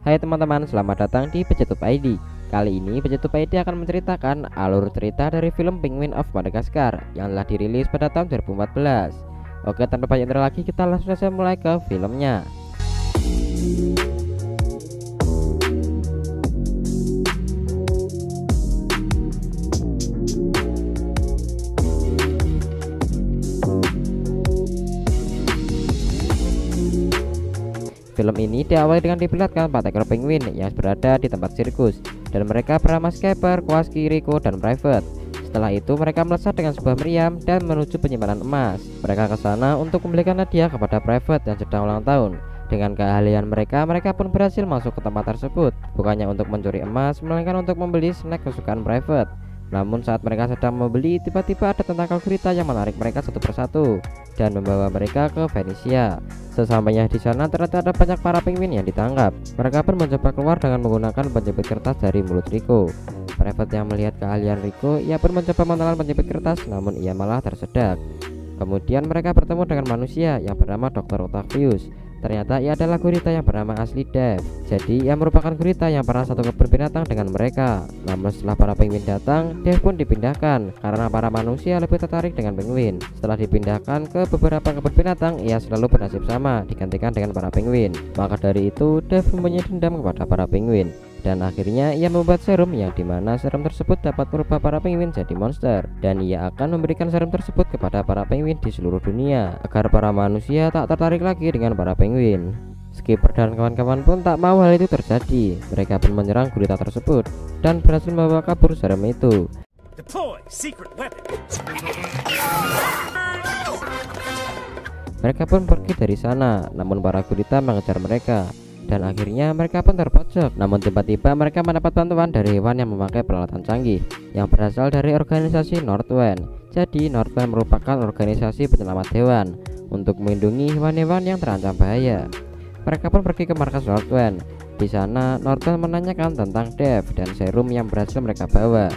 Hai teman-teman, selamat datang di Pecetup ID. Kali ini Pecetup ID akan menceritakan alur cerita dari film Penguin of Madagascar yang telah dirilis pada tahun 2014. Oke, tanpa banyak intro lagi, kita langsung saja mulai ke filmnya. Film ini diawali dengan diperlihatkan 4 ekor penguin yang berada di tempat sirkus, dan mereka bernama Skipper, Kowalski, Rico, dan Private. Setelah itu mereka melesat dengan sebuah meriam dan menuju penyimpanan emas. Mereka ke sana untuk membelikan hadiah kepada Private yang sedang ulang tahun. Dengan keahlian mereka pun berhasil masuk ke tempat tersebut, bukannya untuk mencuri emas, melainkan untuk membeli snack kesukaan Private. Namun saat mereka sedang membeli, tiba-tiba ada tentakel gurita yang menarik mereka satu persatu dan membawa mereka ke Venesia. Sesampainya di sana ternyata ada banyak para penguin yang ditangkap. Mereka pun mencoba keluar dengan menggunakan penjepit kertas dari mulut Rico. Private yang melihat keahlian Rico, ia pun mencoba menelan penjepit kertas, namun ia malah tersedak. Kemudian mereka bertemu dengan manusia yang bernama Dr. Octavius. Ternyata ia adalah gurita yang bernama asli Dave. Jadi ia merupakan gurita yang pernah satu kebun binatang dengan mereka. Namun setelah para penguin datang, Dave pun dipindahkan karena para manusia lebih tertarik dengan penguin. Setelah dipindahkan ke beberapa kebun binatang, ia selalu bernasib sama, digantikan dengan para penguin. Maka dari itu Dave mempunyai dendam kepada para penguin, dan akhirnya ia membuat serum yang dimana serum tersebut dapat merubah para penguin jadi monster, dan ia akan memberikan serum tersebut kepada para penguin di seluruh dunia agar para manusia tak tertarik lagi dengan para penguin. Skipper dan kawan-kawan pun tak mau hal itu terjadi. Mereka pun menyerang gurita tersebut dan berhasil membawa kabur serum itu. Mereka pun pergi dari sana, namun para gurita mengejar mereka, dan akhirnya mereka pun terpojok. Namun tiba-tiba mereka mendapat bantuan dari hewan yang memakai peralatan canggih yang berasal dari organisasi Northwind. Jadi Northwind merupakan organisasi penyelamat hewan untuk melindungi hewan-hewan yang terancam bahaya. Mereka pun pergi ke markas Northwind. Di sana Northwind menanyakan tentang Dave dan serum yang berhasil mereka bawa.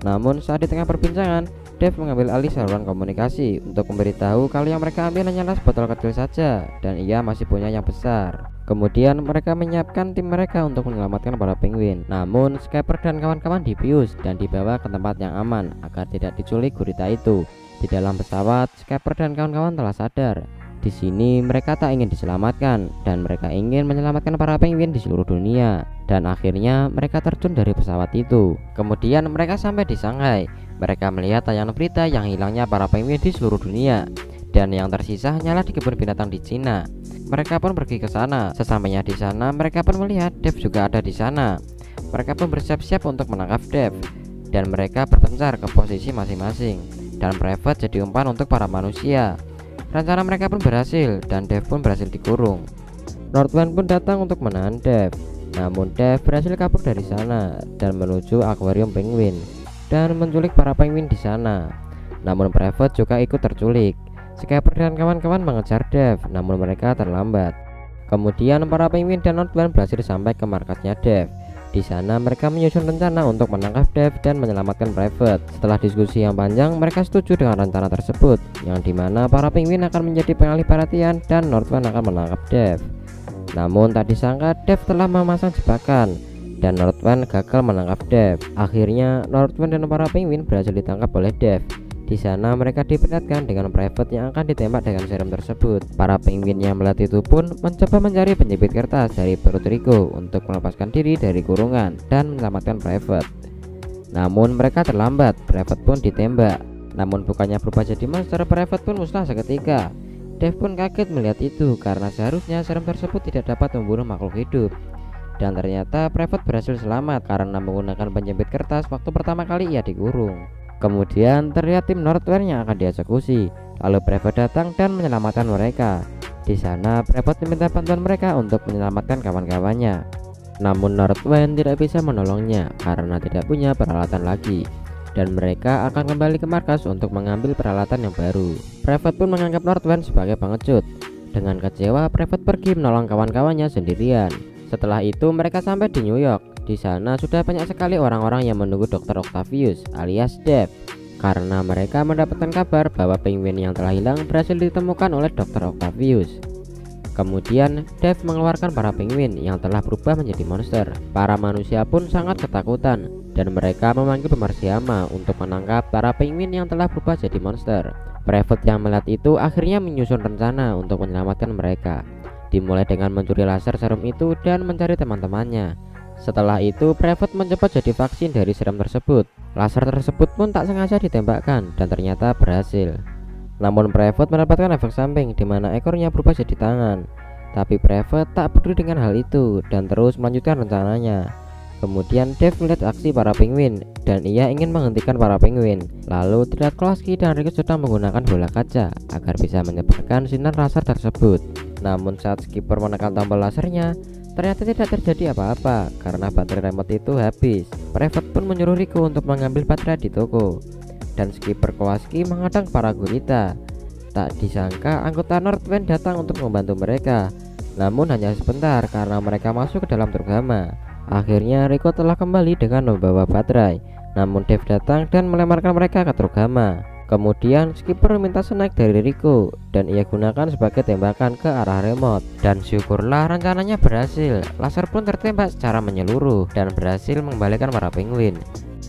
Namun saat di tengah perbincangan, Dave mengambil alih saluran komunikasi untuk memberitahu kalau yang mereka ambil hanyalah botol kecil saja dan ia masih punya yang besar. Kemudian mereka menyiapkan tim mereka untuk menyelamatkan para penguin. Namun Skipper dan kawan-kawan dibius dan dibawa ke tempat yang aman agar tidak diculik gurita itu. Di dalam pesawat, Skipper dan kawan-kawan telah sadar. Di sini mereka tak ingin diselamatkan dan mereka ingin menyelamatkan para penguin di seluruh dunia. Dan akhirnya mereka terjun dari pesawat itu. Kemudian mereka sampai di Shanghai. Mereka melihat tayangan berita yang hilangnya para penguin di seluruh dunia, dan yang tersisa hanyalah di kebun binatang di Cina. Mereka pun pergi ke sana. Sesampainya di sana, mereka pun melihat Dave juga ada di sana. Mereka pun bersiap-siap untuk menangkap Dave, dan mereka berpencar ke posisi masing-masing. Dan Private jadi umpan untuk para manusia. Rencana mereka pun berhasil, dan Dave pun berhasil dikurung. Northwind pun datang untuk menahan Dave. Namun Dave berhasil kabur dari sana dan menuju akuarium penguin dan menculik para penguin di sana. Namun Private juga ikut terculik. Skipper dan kawan-kawan mengejar Dave, namun mereka terlambat. Kemudian para penguin dan Northwind berhasil sampai ke markasnya Dave. Di sana mereka menyusun rencana untuk menangkap Dave dan menyelamatkan Private. Setelah diskusi yang panjang, mereka setuju dengan rencana tersebut, yang dimana para penguin akan menjadi pengalih perhatian dan Northwind akan menangkap Dave. Namun tak disangka Dave telah memasang jebakan dan Northwind gagal menangkap Dave. Akhirnya Northwind dan para penguin berhasil ditangkap oleh Dave. Di sana mereka diperlihatkan dengan Private yang akan ditembak dengan serum tersebut. Para penguin yang melihat itu pun mencoba mencari penjepit kertas dari perut Rico untuk melepaskan diri dari kurungan dan menyelamatkan Private. Namun mereka terlambat, Private pun ditembak. Namun bukannya berubah jadi monster, Private pun musnah seketika. Dave pun kaget melihat itu karena seharusnya serum tersebut tidak dapat membunuh makhluk hidup. Dan ternyata Private berhasil selamat karena menggunakan penjepit kertas waktu pertama kali ia dikurung. Kemudian terlihat tim Northwind yang akan dieksekusi. Lalu Private datang dan menyelamatkan mereka. Di sana Private meminta bantuan mereka untuk menyelamatkan kawan-kawannya. Namun Northwind tidak bisa menolongnya karena tidak punya peralatan lagi, dan mereka akan kembali ke markas untuk mengambil peralatan yang baru. Private pun menganggap Northwind sebagai pengecut. Dengan kecewa, Private pergi menolong kawan-kawannya sendirian. Setelah itu mereka sampai di New York. Di sana sudah banyak sekali orang-orang yang menunggu Dr. Octavius alias Dave, karena mereka mendapatkan kabar bahwa penguin yang telah hilang berhasil ditemukan oleh Dr. Octavius. Kemudian Dave mengeluarkan para penguin yang telah berubah menjadi monster. Para manusia pun sangat ketakutan dan mereka memanggil Pemarsiama untuk menangkap para penguin yang telah berubah jadi monster. Private yang melihat itu akhirnya menyusun rencana untuk menyelamatkan mereka, dimulai dengan mencuri laser serum itu dan mencari teman-temannya. Setelah itu Private mencoba jadi vaksin dari serum tersebut. Laser tersebut pun tak sengaja ditembakkan dan ternyata berhasil. Namun Private mendapatkan efek samping di mana ekornya berubah jadi tangan. Tapi Private tak peduli dengan hal itu dan terus melanjutkan rencananya. Kemudian Dave melihat aksi para penguin dan ia ingin menghentikan para penguin. Lalu terlihat Kowalski dan Rico sedang menggunakan bola kaca agar bisa menyebarkan sinar laser tersebut. Namun saat Skipper menekan tombol lasernya, ternyata tidak terjadi apa-apa karena baterai remote itu habis. Private pun menyuruh Rico untuk mengambil baterai di toko dan Skipper Kowalski menghadang para gurita. Tak disangka anggota Northwind datang untuk membantu mereka, namun hanya sebentar karena mereka masuk ke dalam truk Hama. Akhirnya Rico telah kembali dengan membawa baterai, namun Dave datang dan melemparkan mereka ke truk Hama. Kemudian Skipper meminta snack dari Rico dan ia gunakan sebagai tembakan ke arah remote. Dan syukurlah rencananya berhasil. Laser pun tertembak secara menyeluruh dan berhasil mengembalikan para penguin.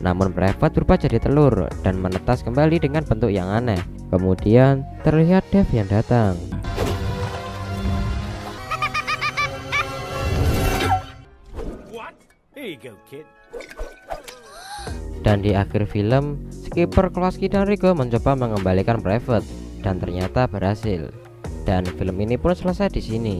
Namun Private berubah jadi telur dan menetas kembali dengan bentuk yang aneh. Kemudian terlihat Dave yang datang. Here you go, kid. Dan di akhir film, Skipper, Kowalski, dan Rico mencoba mengembalikan Private dan ternyata berhasil. Dan film ini pun selesai di sini.